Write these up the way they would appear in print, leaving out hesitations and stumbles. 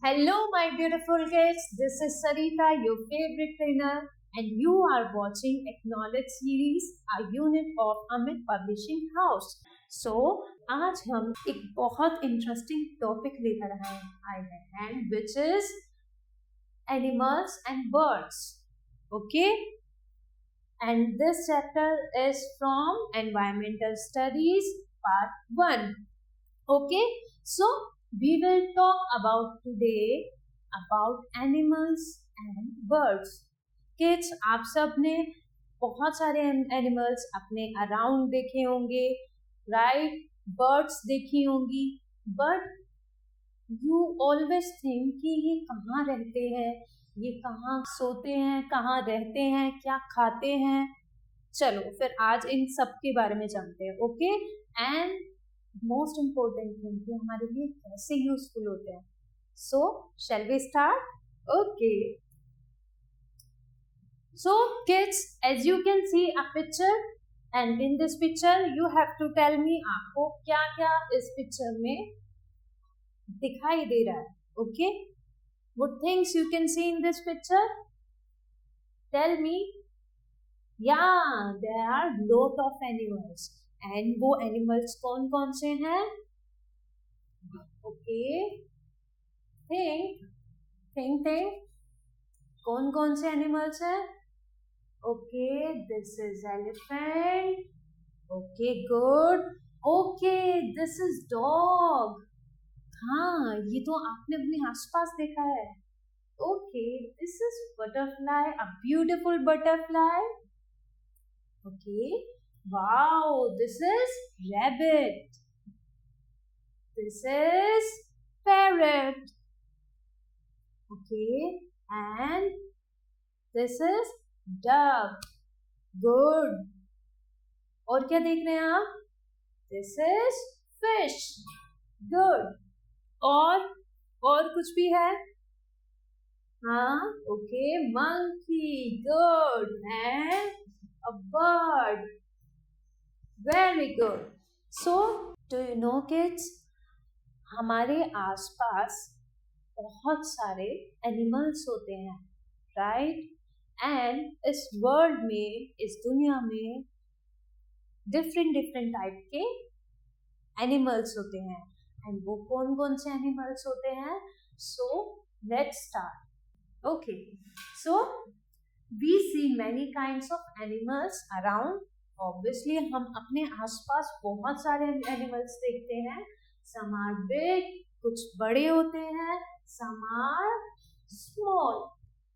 Hello, my beautiful kids. This is Sarita, your favorite trainer, and you are watching Acknowledge series, a unit of Amit Publishing House. So, आज हम एक बहुत interesting topic लेकर आए हैं, which is animals and birds. Okay, and this chapter is from Environmental Studies Part 1. Okay, so we will talk about today about animals and birds. Kids, आप सब ने बहुत सारे एनिमल्स अपने अराउंड देखे होंगे, राइट? बर्ड्स देखी होंगी, बट यू ऑलवेज थिंक कि ये कहाँ रहते हैं, ये कहाँ सोते हैं, कहाँ रहते हैं, क्या खाते हैं. चलो फिर आज इन सब के बारे में जानते हैं. Okay, and most important thing कि हमारे लिए कैसे यूजफुल होते हैं. So shall we start? Okay, so kids, as you can see a picture, and in this picture you have to tell me आपको क्या क्या इस पिक्चर में दिखाई दे रहा है. Okay, what things you can see in this picture? Tell me. Yeah there are lot of animals, and वो एनिमल्स कौन कौन से हैं? ओके, थिंक थिंक थिंक, कौन कौन से एनिमल्स हैं? Okay, this is elephant. Okay, good. Okay, this is dog. हाँ, ये तो आपने अपने आसपास देखा है. Okay, this is butterfly, a beautiful butterfly. Okay, wow, this is rabbit. This is parrot. Okay, and this is duck. Good. और क्या देख रहे हैं आप? This is fish. Good. और कुछ भी है? हाँ, okay, monkey. Good. And a bird. Very good. So, do you know kids, हमारे आसपास बहुत सारे एनिमल्स होते हैं, राइट? एंड इस वर्ल्ड में, इस दुनिया में डिफरेंट डिफरेंट टाइप के एनिमल्स होते हैं. एंड वो कौन कौन से एनिमल्स होते हैं? So let's start. Okay, so we see many kinds of animals around. Obviously हम अपने आसपास बहुत सारे एनिमल्स देखते हैं. सम आर बिग, कुछ बड़े होते हैं. सम आर स्मॉल,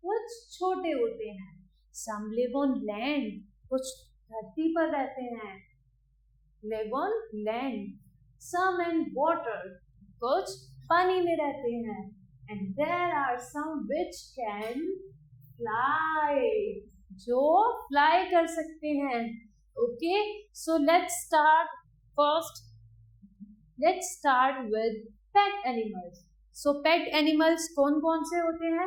कुछ छोटे होते हैं. सम लिव ऑन लैंड, कुछ धरती पर रहते हैं, live on land. Some in water, कुछ पानी में रहते हैं. And there are some which can fly, जो फ्लाई कर सकते हैं. Okay, so let's start with pet animals. So pet animals कौन कौन से होते हैं?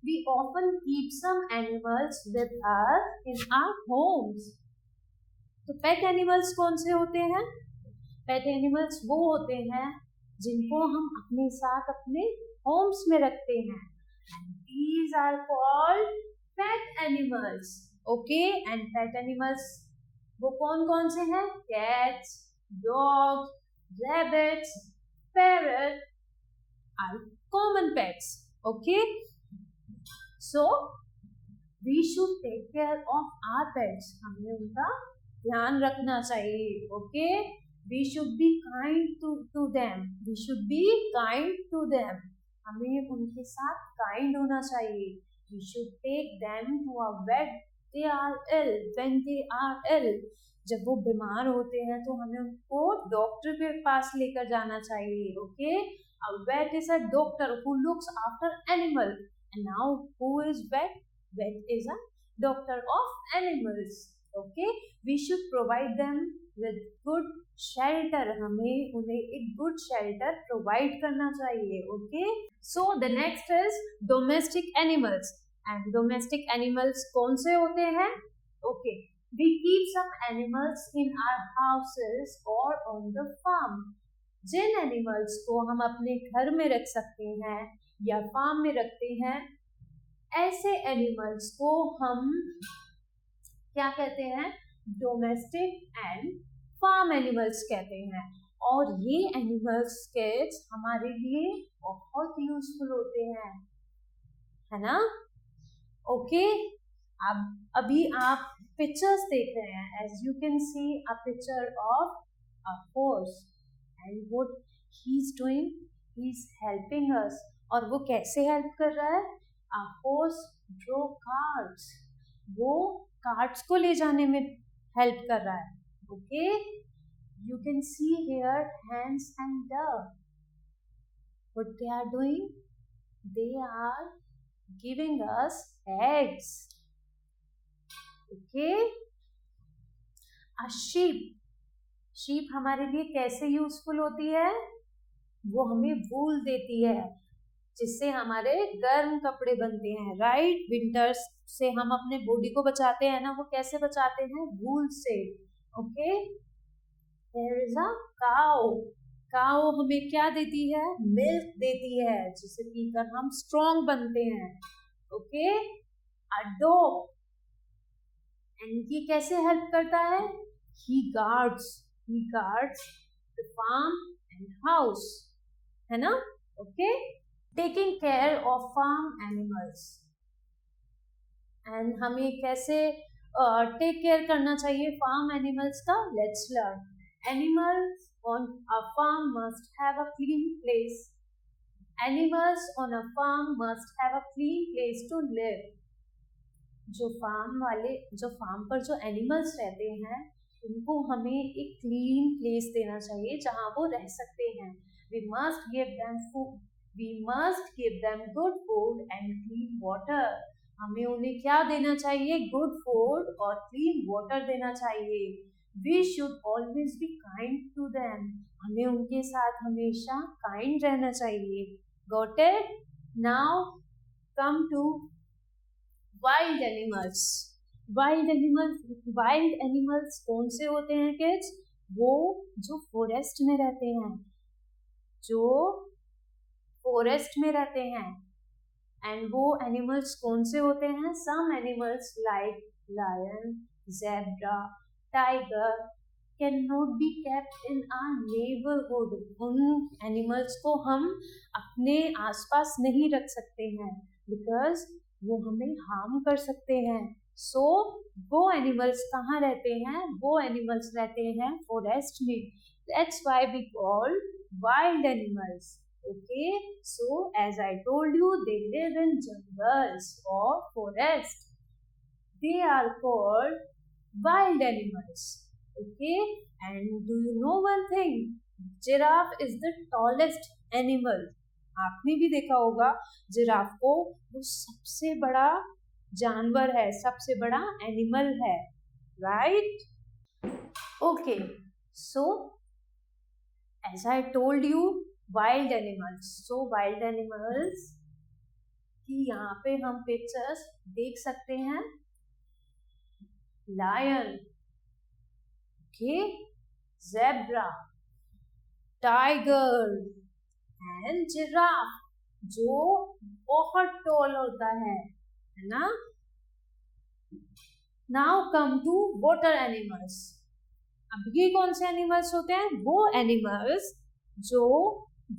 We often keep some animals with us in our homes. तो pet animals कौन से होते हैं? Pet animals वो होते हैं जिनको हम अपने साथ अपने homes में रखते हैं. And these are called pet animals. Okay, and pet animals वो कौन कौन से हैं? Cats, dogs, rabbits, parrot are common pets. Okay, so we should take care of our pets. हमें उनका ध्यान रखना चाहिए. Okay, we should be kind to them. We should be kind to them. हमें उनके साथ काइंड होना चाहिए. We should take them to a vet. They are ill. When they are ill, जब वो बीमार होते हैं तो हमें उनको डॉक्टर के पास लेकर जाना चाहिए. Okay, a vet is a doctor who looks after animal. And now who is vet? Vet is a doctor of animals. Okay, we should provide them with good shelter. हमें उन्हें एक good shelter provide करना चाहिए. Okay, so the next is domestic animals. And domestic animals कौन से होते हैं? Okay, we keep some animals in our houses और ऑन द फार्म. जिन एनिमल्स को हम अपने घर में रख सकते हैं या फार्म में रखते हैं, ऐसे एनिमल्स को हम क्या कहते हैं? डोमेस्टिक एंड फार्म एनिमल्स कहते हैं। और ये एनिमल्स किड्स हमारे लिए बहुत यूजफुल होते हैं, है ना? ओके, अब अभी आप पिक्चर्स देख रहे हैं। As you can see a picture of a horse and what he is doing, he is helping us. और वो कैसे हेल्प कर रहा है? अ हॉर्स ड्रो कार्ट्स, वो कार्ट्स को ले जाने में हेल्प कर रहा है। Okay, you can see here hens and dove. What they are doing? They are giving us eggs. Okay, a sheep हमारे लिए कैसे यूजफुल होती है? वो हमें वूल देती है, जिससे हमारे गर्म कपड़े बनते हैं, राइट? विंटर्स से हम अपने बॉडी को बचाते हैं ना, वो कैसे बचाते हैं? वूल से। Okay, There is a cow. काऊ हमें क्या देती है? मिल्क देती है, जिसे पीकर हम स्ट्रॉन्ग बनते हैं। ओके, अ डॉग, एंड ये कैसे हेल्प करता है? He guards the farm and house, है ना? Okay, taking care of farm animals, and हमें कैसे टेक केयर करना चाहिए फार्म एनिमल्स का? Let's learn. Animals on a farm must have a clean place. Animals on a farm must have a clean place to live. जो farm पर जो animals रहते हैं, उनको हमें एक क्लीन प्लेस देना चाहिए जहां वो रह सकते हैं। We must give them food. We must give them good food and clean water. हमें उन्हें क्या देना चाहिए? गुड फूड और क्लीन वाटर देना चाहिए। We should always be kind to them. हमें उनके साथ हमेशा kind रहना चाहिए। Got it? Now come to wild animals. Wild animals कौन से होते हैं kids? वो जो फॉरेस्ट में रहते हैं, एंड वो एनिमल्स कौन से होते हैं? Some animals like lion, zebra, tiger cannot be kept in our neighborhood. उन एनिमल्स को हम अपने आसपास नहीं रख सकते हैं, बिकॉज वो हमें हार्म कर सकते हैं। सो वो एनिमल्स कहाँ रहते हैं? वो एनिमल्स रहते हैं फॉरेस्ट में। That's why we call wild animals. Okay, so as I told you, they live in jungles or forest. They are called wild animals. Okay, and do you know one thing? Giraffe is the tallest animal. आपने भी देखा होगा giraffe को, वो सबसे बड़ा जानवर है, सबसे बड़ा एनिमल है, right? Okay, so as I told you, wild animals. So wild animals की यहाँ पे हम पिक्चर्स देख सकते हैं। Lion, okay, zebra, tiger and giraffe, जो बहुत टॉल होता है ना? Now come to water animals. अब ये कौन से एनिमल्स होते हैं? वो एनिमल्स जो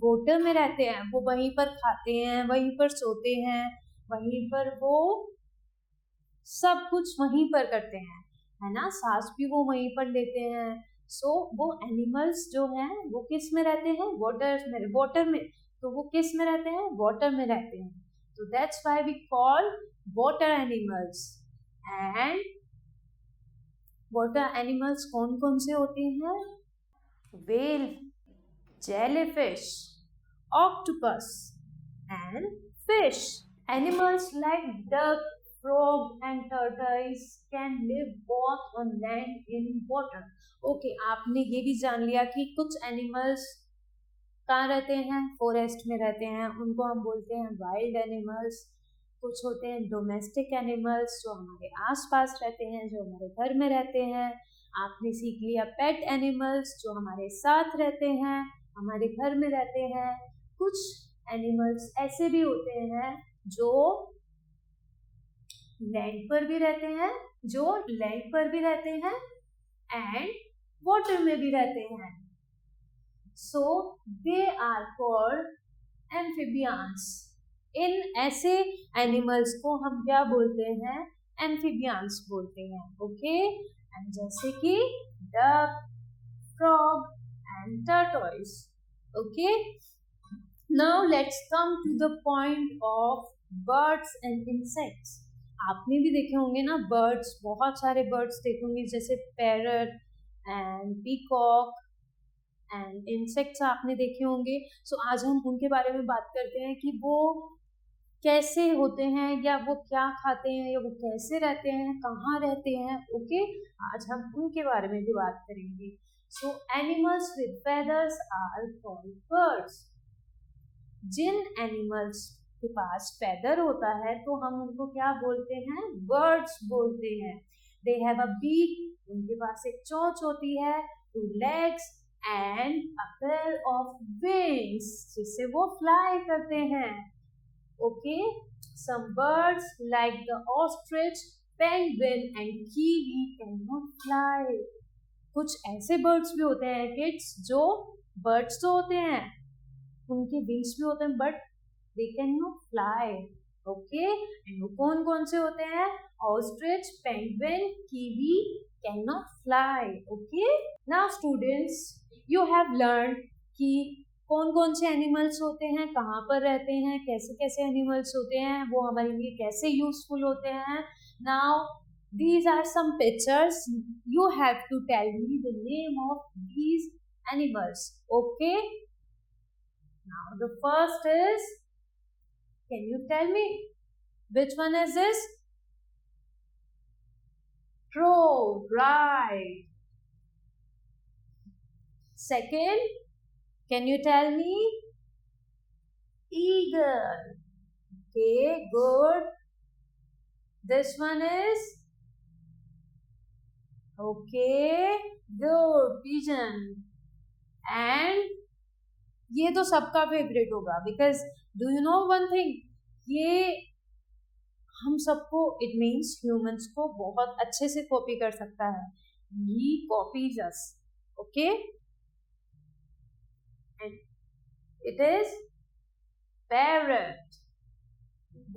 वाटर में रहते हैं, वो वहीं पर खाते हैं, वहीं पर सोते हैं, वहीं पर वो सब कुछ वहीं पर करते हैं, है ना? सांस भी वो वहीं पर लेते हैं। सो वो एनिमल्स जो हैं वो किस में रहते हैं? वाटर में। तो वो किस में रहते हैं? वाटर में रहते हैं। तो that's why we call water animals. And water animals कौन कौन से होते हैं? Whale, jellyfish, octopus and fish. Animals like duck, frog and tortoise can live both on land in water. Okay, आपने ये भी जान लिया कि कुछ एनिमल्स कहाँ रहते हैं? फॉरेस्ट में रहते हैं, उनको हम बोलते हैं वाइल्ड एनिमल्स। कुछ होते हैं डोमेस्टिक एनिमल्स जो हमारे आसपास रहते हैं, जो हमारे घर में रहते हैं। आपने सीख लिया पेट एनिमल्स जो हमारे साथ रहते हैं, हमारे घर में रहते हैं। कुछ एनिमल्स ऐसे भी होते हैं जो लैंड पर भी रहते हैं, एंड वाटर में भी रहते हैं। सो दे आर कॉल्ड एम्फीबियंस। इन ऐसे एनिमल्स को हम क्या बोलते हैं? एम्फीबियंस बोलते हैं। ओके, एंड जैसे कि duck, frog and turtles. Okay, now let's come to the point of birds and insects. आपने भी देखे होंगे ना बर्ड्स, बहुत सारे बर्ड्स देखे होंगे जैसे parrot and peacock, and insects आपने देखे होंगे। सो आज हम उनके बारे में बात करते हैं कि वो कैसे होते हैं, या वो क्या खाते हैं, या वो कैसे रहते हैं, कहाँ रहते हैं। ओके, आज हम उनके बारे में भी बात करेंगे। So animals with feathers are called birds. जिन एनिमल्स के पास फेदर होता है तो हम उनको क्या बोलते हैं? बर्ड्स बोलते हैं। दे हैव अ बीक, उनके पास एक चोंच होती है, 2 legs and a pair of wings, जिससे वो फ्लाई करते हैं। Okay, some birds like the ostrich, penguin and kiwi cannot fly. कुछ ऐसे बर्ड्स भी होते हैं किड्स, जो बर्ड्स तो होते हैं, उनके विंग्स भी होते हैं, but they can not fly. Okay, and वो कौन कौन से होते हैं? Ostrich, penguin, kiwi can not fly. Okay, now students, you have learn कि कौन कौन से एनिमल्स होते हैं, कहाँ पर रहते हैं, कैसे कैसे एनिमल्स होते हैं, वो हमारे लिए कैसे यूजफुल होते हैं। Now these are some pictures. You have to tell me the name of these animals. Okay, now the first is, can you tell me which one is this? Crow, right. Second, can you tell me? Eagle. Okay, good. This one is? Okay, good. Pigeon. And ये तो सबका favourite होगा, because do you know one thing, ये हम सबको, it means humans को बहुत अच्छे से कॉपी कर सकता है। He copies us. Okay, and it is parrot.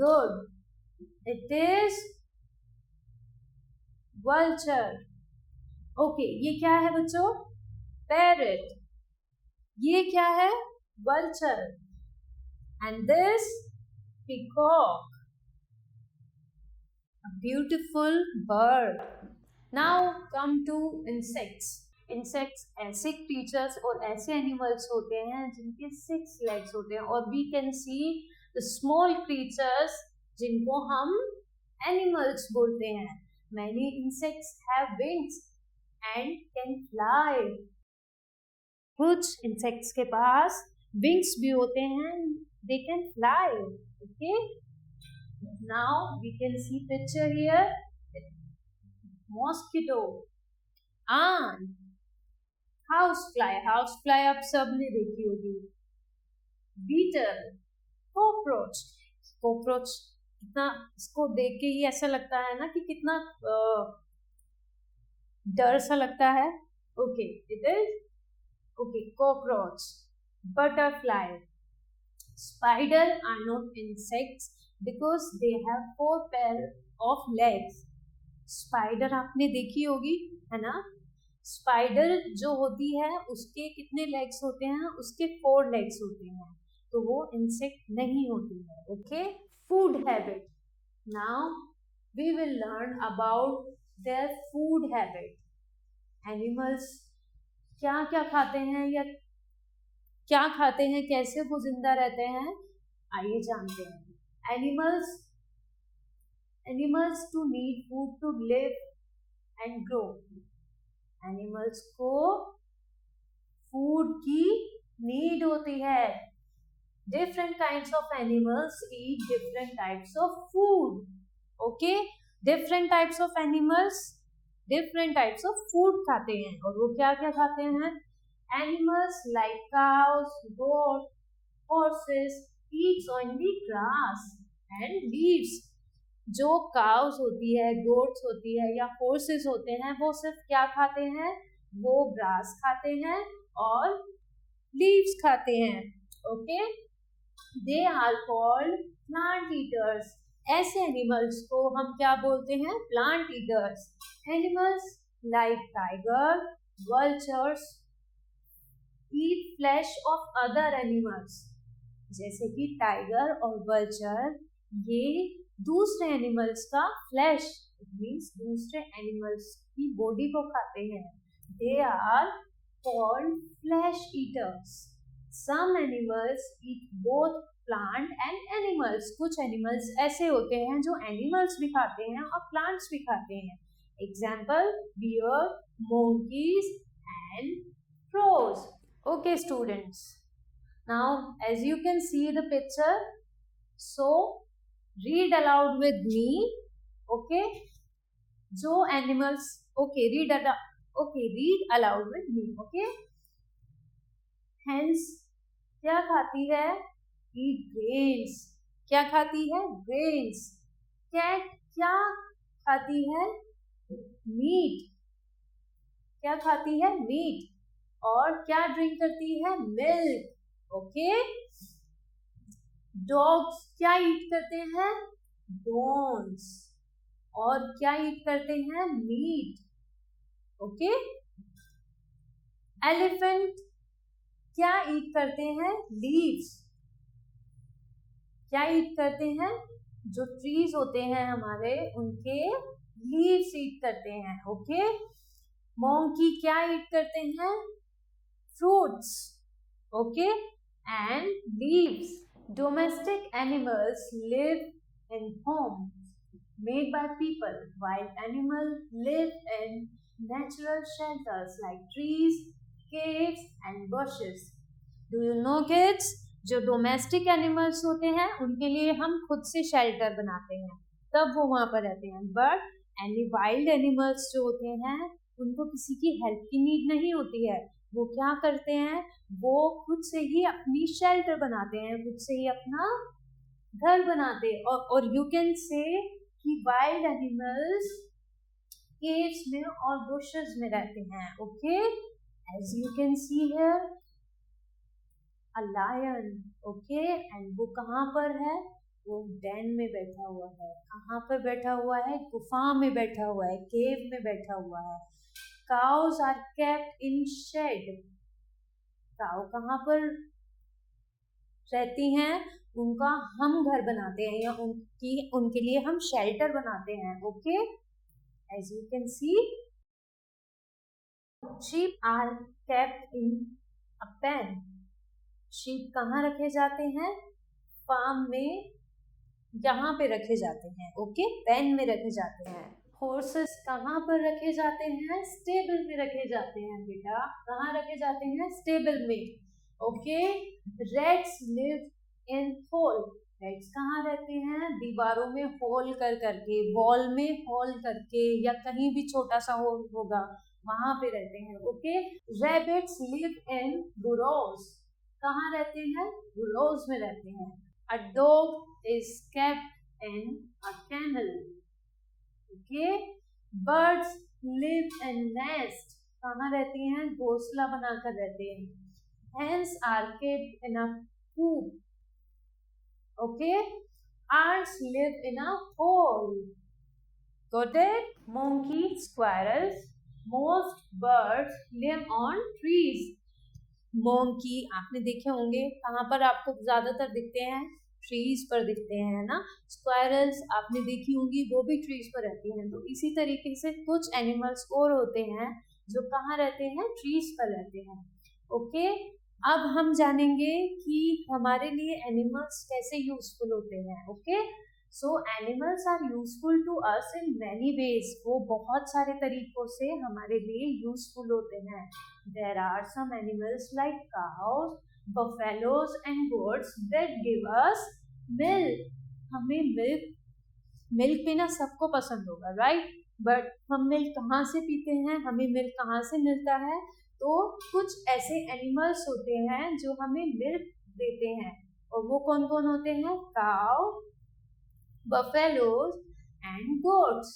Good, it is vulture. Okay, ये क्या है बच्चों? पैरट। ये क्या है? Vulture. And this peacock, a beautiful bird. Now come to insects. Insects ऐसे creatures और ऐसे animals होते हैं जिनके 6 legs होते हैं, और we can see the small creatures जिनको हम animals बोलते हैं. Many insects have wings and can fly. कुछ insects के पास wings भी होते हैं, they can fly. Okay. Now we can see picture here. Mosquito, ant, housefly. Housefly आप सबने देखी होगी. Beetle, cockroach. Cockroach कितना, इसको देख के ही ऐसा लगता है ना कि कितना डर सा लगता है. Okay, it is okay. Cockroach, butterfly, spider are not insects because they have 4 pair of legs. Spider आपने देखी होगी, है ना? स्पाइडर जो होती है उसके कितने लेग्स होते हैं? उसके 4 लेग्स होते हैं, तो वो इंसेक्ट नहीं होती है. Okay, food habit. Now we will learn about their food habit. Animals क्या क्या खाते हैं, या क्या खाते हैं, कैसे वो जिंदा रहते हैं, आइए जानते हैं. Animals to need food to live and grow. Animals को food की need होती है. Different kinds of animals eat different types of food. Okay, different types of animals different types of food खाते हैं, और वो क्या क्या खाते हैं? Animals like cows, goats, horses eats only grass and leaves. जो cows होती है, goats होती है या horses होते हैं, वो सिर्फ क्या खाते हैं? वो grass खाते हैं और leaves खाते हैं. Okay? They are called plant eaters. ऐसे animals को हम क्या बोलते हैं? Plant eaters. Animals like tiger, vultures eat flesh of other animals. जैसे कि टाइगर और वल्चर ये दूसरे एनिमल्स का फ्लैश, मीन्स दूसरे एनिमल्स की बॉडी को खाते हैं. They are called flesh eaters. Some animals eat both plant and animals. कुछ एनिमल्स ऐसे होते हैं जो एनिमल्स भी खाते हैं और प्लांट्स भी खाते हैं. Example bear, monkeys and crows. Okay students, now as you can see the picture, so read aloud with me. Okay, जो animals, okay, read aloud with me. Okay, hens क्या खाती है? eat grains. क्या खाती है? grains. cat क्या खाती है? meat. क्या खाती है? meat. और क्या ड्रिंक करती है? मिल्क. ओके. डॉग्स क्या ईट करते हैं? बोन्स. और क्या ईट करते हैं? मीट. ओके. एलिफेंट क्या ईट करते हैं? लीव्स. क्या ईट करते हैं? जो ट्रीज होते हैं हमारे, उनके लीव्स ईट करते हैं. ओके. मोंकी क्या ईट करते हैं? fruits. Okay, and leaves. Domestic animals live in homes made by people, while animals live in natural shelters like trees, caves and bushes. Do you know kids? जो डोमेस्टिक एनिमल्स होते हैं उनके लिए हम खुद से शेल्टर बनाते हैं, तब वो वहां पर रहते हैं. बट वाइल्ड एनिमल्स जो होते हैं उनको किसी की हेल्प की नीड नहीं होती है. वो क्या करते हैं? वो खुद से ही अपनी शेल्टर बनाते हैं, खुद से ही अपना घर बनाते हैं. और यू कैन से कि वाइल्ड एनिमल्स केव्स में और बुशेस में रहते हैं. Okay, as you can see here a lion. Okay, and वो कहाँ पर है? वो डेन में बैठा हुआ है. कहाँ पर बैठा हुआ है? गुफा में बैठा हुआ है, केव में बैठा हुआ है. Cows are kept in shed. काऊ कहाँ पर रहती हैं? उनका हम घर बनाते हैं या उनके लिए हम शेल्टर बनाते हैं. Okay, as you can see, sheep are kept in a pen. sheep कहाँ रखे जाते हैं? फार्म में, यहाँ पे रखे जाते हैं. ओके, पेन में रखे जाते हैं. हॉर्सेस कहाँ पर रखे जाते हैं? स्टेबल में रखे जाते हैं. बेटा कहाँ रखे जाते हैं? स्टेबल में. Okay. Rats live in hole. Rats कहाँ रहते हैं? दीवारों में होल कर करके, वॉल में होल करके, या कहीं भी छोटा सा होल होगा वहां पे रहते हैं. Okay. Rabbits live in burrows. कहाँ रहते हैं? बुरोज में रहते हैं. A dog is kept in a kennel. Okay. Birds live in nest. कहाँ रहती हैं? घोंसला बनाकर रहते हैं. Hens are kept in a coop. Okay. ants live in a hole. Got it? Monkeys, squirrels, most birds live on trees. Monkey आपने देखे होंगे, कहाँ पर आपको ज्यादातर दिखते हैं? ट्रीज पर दिखते हैं ना. स्क्वायरल्स आपने देखी होंगी, वो भी ट्रीज पर रहती हैं. तो इसी तरीके से कुछ एनिमल्स और होते हैं जो कहाँ रहते हैं? ट्रीज पर रहते हैं. ओके. अब हम जानेंगे कि हमारे लिए एनिमल्स कैसे यूजफुल होते हैं. Okay. So animals are useful to us in many ways. वो बहुत सारे तरीकों से हमारे लिए यूजफुल होते हैं. There are some animals like cows, buffaloes and goats that give us milk. हमें मिल्क पीना सबको पसंद होगा, राइट? बट हम मिल्क कहाँ से पीते हैं? हमें मिल्क कहाँ से मिलता है? तो कुछ ऐसे एनिमल्स होते हैं जो हमें मिल्क देते हैं, और वो कौन कौन होते हैं? Cow, buffaloes and goats.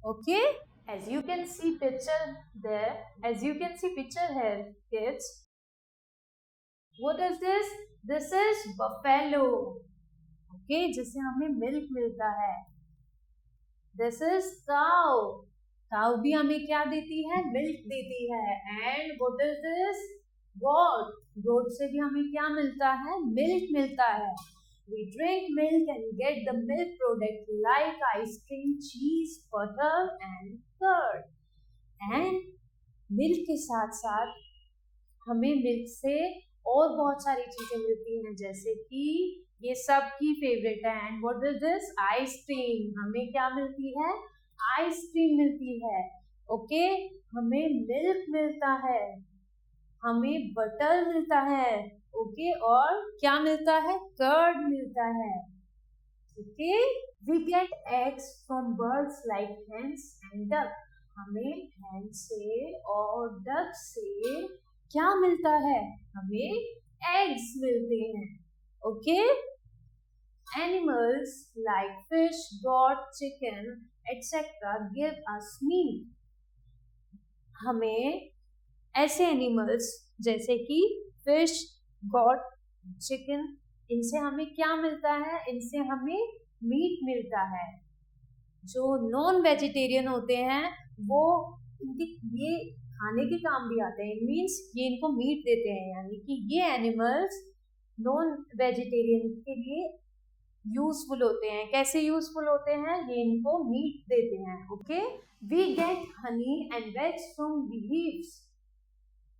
Okay, as you can see picture there, as you can see picture here kids, what is this? This is buffalo. Okay, जिससे हमें मिल्क मिलता है. This is cow. काउ भी हमें क्या देती है? मिल्क देती है. And what is this? गोट. गोट से भी हमें क्या मिलता है? मिल्क मिलता है. We drink milk and get the milk product like ice cream, cheese, butter and curd. And milk के साथ साथ हमें मिल्क से और बहुत सारी चीजें मिलती हैं, जैसे कि ये सबकी फेवरेट है. And what is this? Ice cream. हमें क्या मिलती है? आइसक्रीम मिलती है. ओके, हमें मिल्क मिलता है, हमें बटर मिलता है. ओके, और क्या मिलता है? कर्ड मिलता है. Okay, we get eggs from birds like hens and duck. हमें hen से और डक से क्या मिलता है? हमें एग्स मिलते हैं. Okay, animals like fish, goat, chicken etcetera give us meat. हमें ऐसे एनिमल्स जैसे कि फिश, गॉट, चिकन, इनसे हमें क्या मिलता है? इनसे हमें मीट मिलता है. जो नॉन वेजिटेरियन होते हैं वो इनके ये खाने के काम भी आते हैं. मीन्स ये इनको मीट देते हैं, यानी कि ये एनिमल्स नॉन वेजिटेरियन के लिए यूजफुल होते हैं. कैसे यूजफुल होते हैं? ये इनको मीट देते हैं. Okay, we get honey and wax from leaves.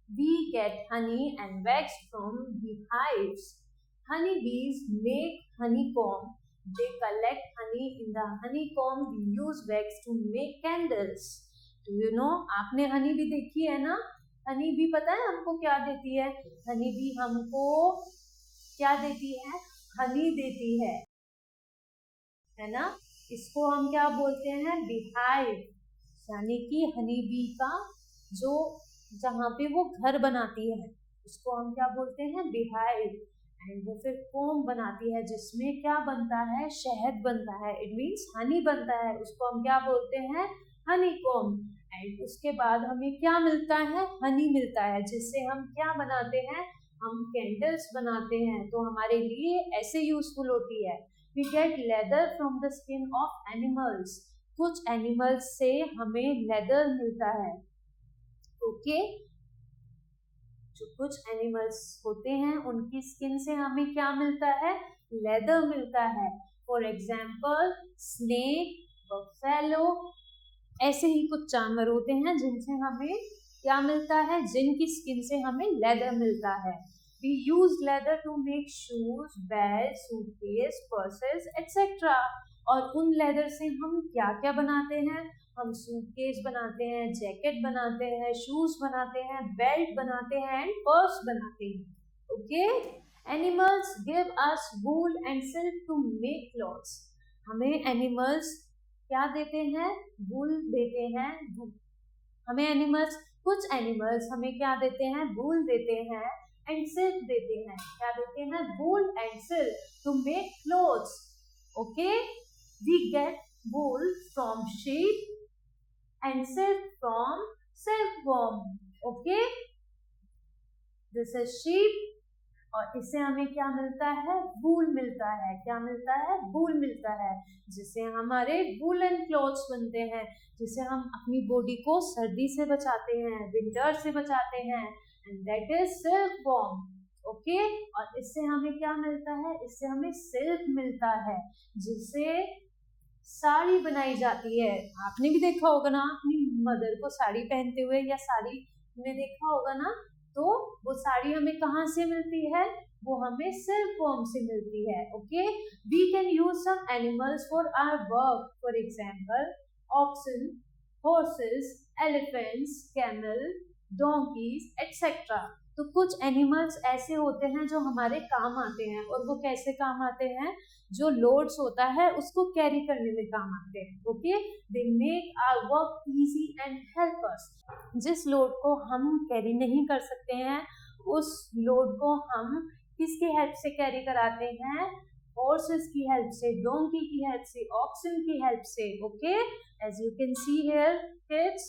We get honey and wax from beehives. Honeybees make honeycomb. They collect honey in the honeycomb. We use wax to make candles. Do you know? आपने हनी भी देखी है ना? हनी भी पता है हमको क्या देती है? हनी भी हमको क्या देती है? हनी देती है ना? इसको हम क्या बोलते हैं? बीहाइव, यानी कि हनी बी का जो जहाँ पे वो घर बनाती है उसको हम क्या बोलते हैं? बीहाइव. एंड वो फिर कोम बनाती है जिसमें क्या बनता है? शहद बनता है. इट मीन्स हनी बनता है. उसको हम क्या बोलते हैं? हनी कोम. एंड उसके बाद हमें क्या मिलता है? हनी मिलता है, जिससे हम क्या बनाते हैं? हम कैंडल्स बनाते हैं. तो हमारे लिए ऐसे यूजफुल होती है. We get leather from the skin of animals. कुछ एनिमल्स से हमें लेदर मिलता है. ओके, जो कुछ एनिमल्स होते हैं उनकी स्किन से हमें क्या मिलता है? लेदर मिलता है. फॉर एग्जाम्पल स्नेक, बफेलो, ऐसे ही कुछ जानवर होते हैं जिनसे हमें क्या मिलता है? जिनकी स्किन से हमें लेदर मिलता है. We use leather to make shoes, bag, suitcase, purses etcetera. और उन लेदर से हम क्या क्या बनाते हैं? हम सूटकेस बनाते हैं, जैकेट बनाते हैं, शूज बनाते हैं, बेल्ट बनाते हैं एंड पर्स बनाते हैं. Okay, animals give us wool and silk to make clothes. हमें एनिमल्स क्या देते हैं? वूल देते हैं. हमें एनिमल्स, कुछ एनिमल्स हमें क्या देते हैं? वूल देते हैं एंड सिल्क देते हैं. क्या देते हैं? Wool and silk to make clothes. Okay, we get wool from sheep and silk from silkworm. Okay, this is sheep. और इससे हमें क्या मिलता है? वूल मिलता है. क्या मिलता है? वूल मिलता है, जिससे हमारे वूलन क्लॉथ्स बनते हैं, जिससे हम अपनी बॉडी को सर्दी से बचाते हैं, विंटर से बचाते हैं. And that is silkworm. Okay, और इससे हमें क्या मिलता है? इससे हमें सिल्क मिलता है, जिससे साड़ी बनाई जाती है. आपने भी देखा होगा ना अपनी मदर को साड़ी पहनते हुए, या साड़ी में देखा होगा ना. तो वो साड़ी हमें कहाँ से मिलती है? वो हमें सिल्कवॉर्म से मिलती है. Okay, we can use some animals for our work. For example oxen, horses, elephants, camel, donkeys etcetera. तो कुछ एनिमल्स ऐसे होते हैं जो हमारे काम आते हैं, और वो कैसे काम आते हैं, जो लोड्स होता है उसको कैरी करने में काम आते हैं. Okay, they make our work easy and help us. जिस लोड को हम कैरी नहीं कर सकते हैं, उस लोड को हम किसकी हेल्प से कैरी कराते हैं? हॉर्सेस की हेल्प से, डोंकी की हेल्प से, ऑक्सन की हेल्प से. Okay, as you can see here kids.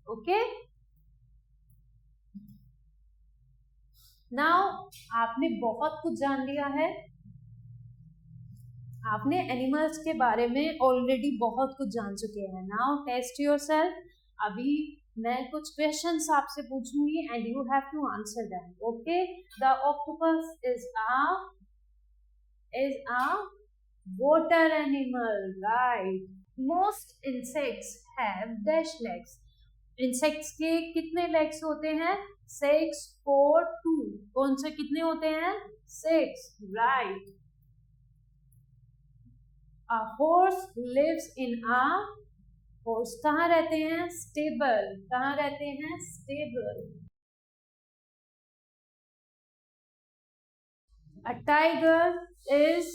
Okay, now आपने बहुत कुछ जान लिया है. आपने एनिमल्स के बारे में ऑलरेडी बहुत कुछ जान चुके हैं. Now test yourself. अभी मैं कुछ क्वेश्चंस आपसे पूछूंगी and you have to answer them. Okay, the octopus is a water animal, right? Most insects have dash legs. Insects के कितने लेग्स होते हैं? 6, 4, 2. कौन से कितने होते हैं? 6, right. A horse lives in a horse कहाँ रहते हैं? स्टेबल. कहाँ रहते हैं? Stable. A tiger is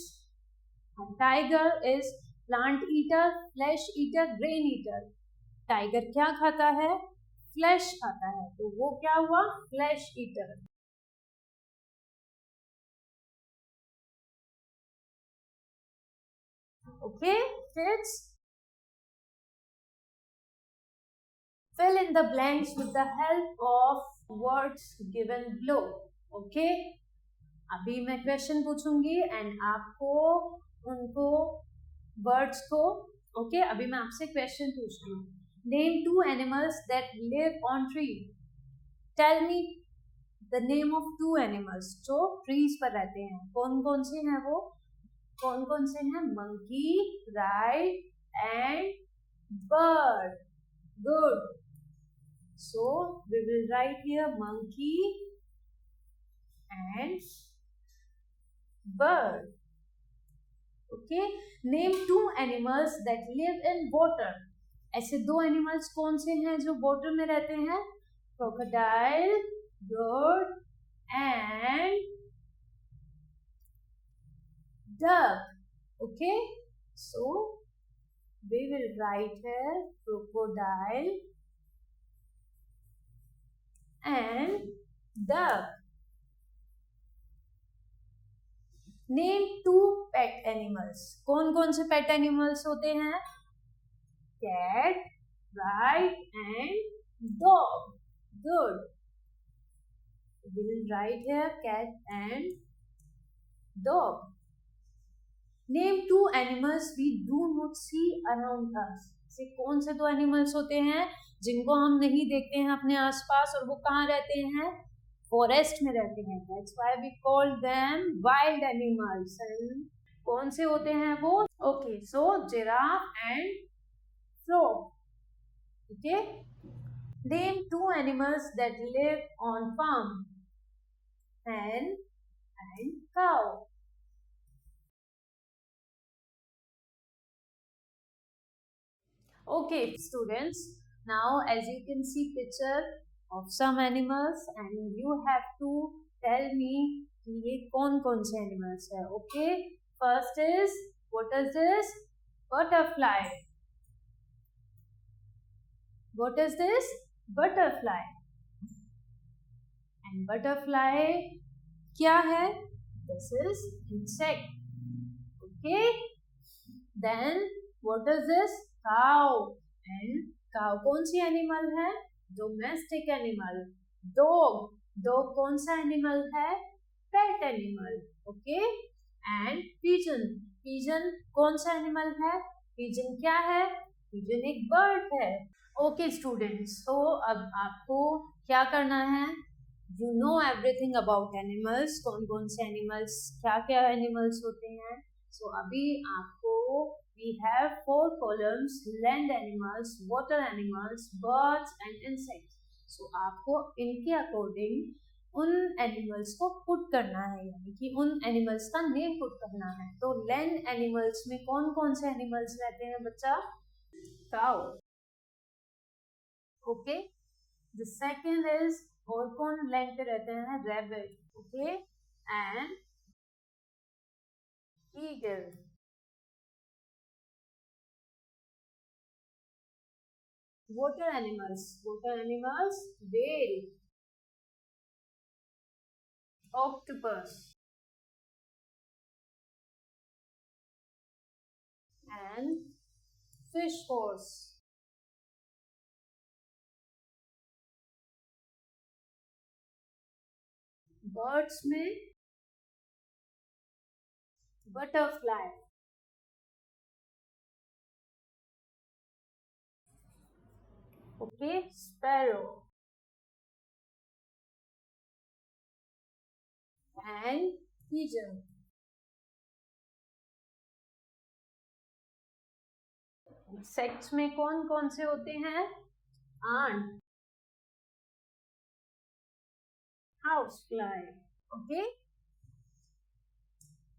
plant eater, flesh eater, grain eater. Tiger क्या खाता है? फ्लैश खाता है. तो वो क्या हुआ? Flesh eater. Okay kids, fill in the blanks with the help of words given below. Okay, अभी मैं क्वेश्चन पूछूंगी एंड आपको उनको वर्ड्स को. ओके, अभी मैं आपसे क्वेश्चन पूछ रही हूँ. Name 2 animals that live on tree. Tell me the name of 2 animals जो ट्रीज पर रहते हैं. कौन कौन से हैं वो? कौन कौन से हैं? Monkey, right, and bird. Good. So we will write here monkey and bird. Okay, name 2 animals that live in water. ऐसे 2 एनिमल्स कौन से हैं जो वाटर में रहते हैं? crocodile, bird and duck. Okay, so we will write here crocodile and duck. Name 2 pet animals. कौन कौन से पेट एनिमल्स होते हैं? Cat, right, and dog. Good. We will write here cat and dog. Name 2 animals we do not see around us. से कौन से 2 animals होते हैं जिनको हम नहीं देखते हैं अपने आसपास, और वो कहाँ रहते हैं? फॉरेस्ट में रहते हैं. That's why we call them wild animals. And कौन से होते हैं वो? Okay, so giraffe and frog. Okay, name 2 animals that live on farm. Hen and cow. Okay, students. Now, as you can see picture of some animals and you have to tell me कि ये कौन कौन से animals है. Okay, first is, what is this? Butterfly. What is this? Butterfly. And butterfly क्या है? This is insect. Okay, then what is this? Cow. And cow कौन सी animal है? Domestic animal. डॉग. डॉग कौन सा एनिमल है? Pet animal. Okay, and pigeon. Pigeon कौन सा animal है? पिजन क्या है? पिजन एक बर्ड है. ओके स्टूडेंट्स, तो अब आपको क्या करना है? You know everything about animals. कौन कौन से एनिमल्स, क्या क्या एनिमल्स होते हैं. सो अभी आपको we have 4 columns: land animals, water animals, birds and insects. So आपको इनके अकॉर्डिंग उन एनिमल्स को पुट करना है, यानी कि उन एनिमल्स का नेम पुट करना है. तो लैंड एनिमल्स में कौन कौन से एनिमल्स रहते हैं बच्चा? Cow. Okay, the second is और कौन लैंड पे रहते हैं? Rabbit. Okay. And eagle. Water animals. Water animals. Whale. Octopus. And fish horse. Birds में butterfly. Okay, sparrow. And pigeon. Insects में कौन कौन से होते हैं? Ant. Housefly. Okay.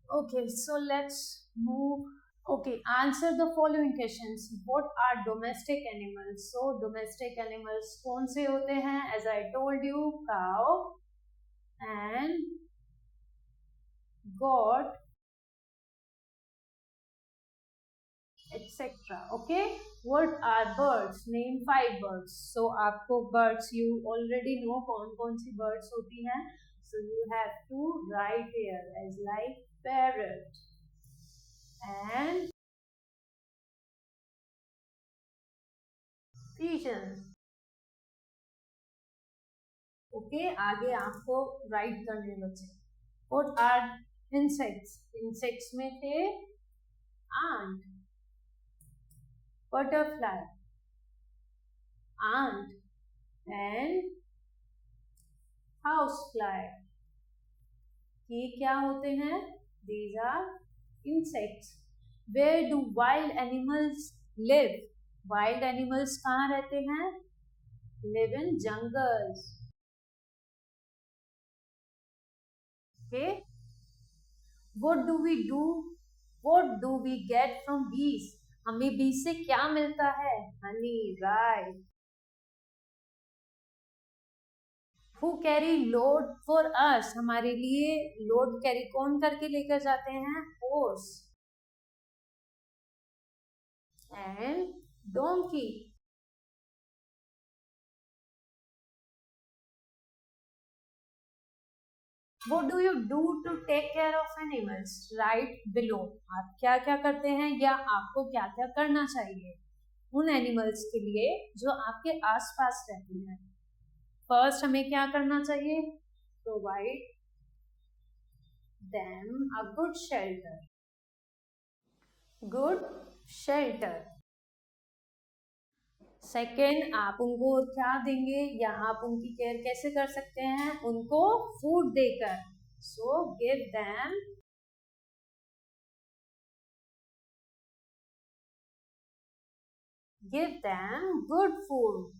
Okay, so let's move. Okay, answer the following questions. What are domestic animals? So domestic animals कौन से होते हैं? As I told you, cow and goat, etc. Okay. What are birds? Name 5 birds. So आपको birds you already know कौन कौन सी birds होती हैं. So you have to write here as like parrot and pigeon. Okay, आगे आपको write करने बचे. What are insects? Insects में थे ant, butterfly, ant and housefly. ये क्या होते हैं? These are insects. Where do wild animals live? Wild animals कहाँ रहते हैं? Live in jungles. Okay. What do we do? What do we get from bees? हमें बी से क्या मिलता है? Honey, right. Who carry load for us? हमारे लिए लोड कैरी कौन करके लेकर जाते हैं? Horse and donkey. What do you do to take care of animals? Write below. आप क्या क्या करते हैं या आपको क्या क्या करना चाहिए उन एनिमल्स के लिए जो आपके आसपास रहते हैं. फर्स्ट हमें क्या करना चाहिए? Provide them a good shelter. Good shelter. Second, आप उनको क्या देंगे या आप उनकी केयर कैसे कर सकते हैं? उनको फूड देकर. So give them good food.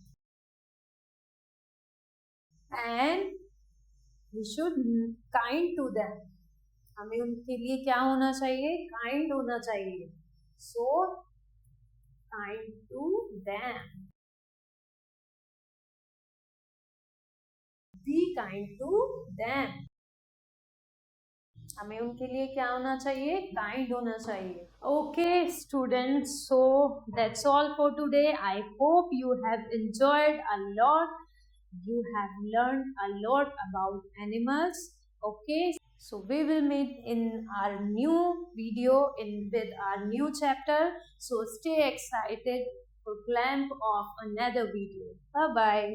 And we should kind to them. हमें उनके लिए क्या होना चाहिए? काइंड होना चाहिए. So kind to them. Be kind to them. हमें उनके लिए क्या होना चाहिए? काइंड होना चाहिए. Okay students, so that's all for today. I hope you have enjoyed a lot. You have learned a lot about animals. Okay, so we will meet in our new video with our new chapter. So stay excited for clamp of another video. Bye bye.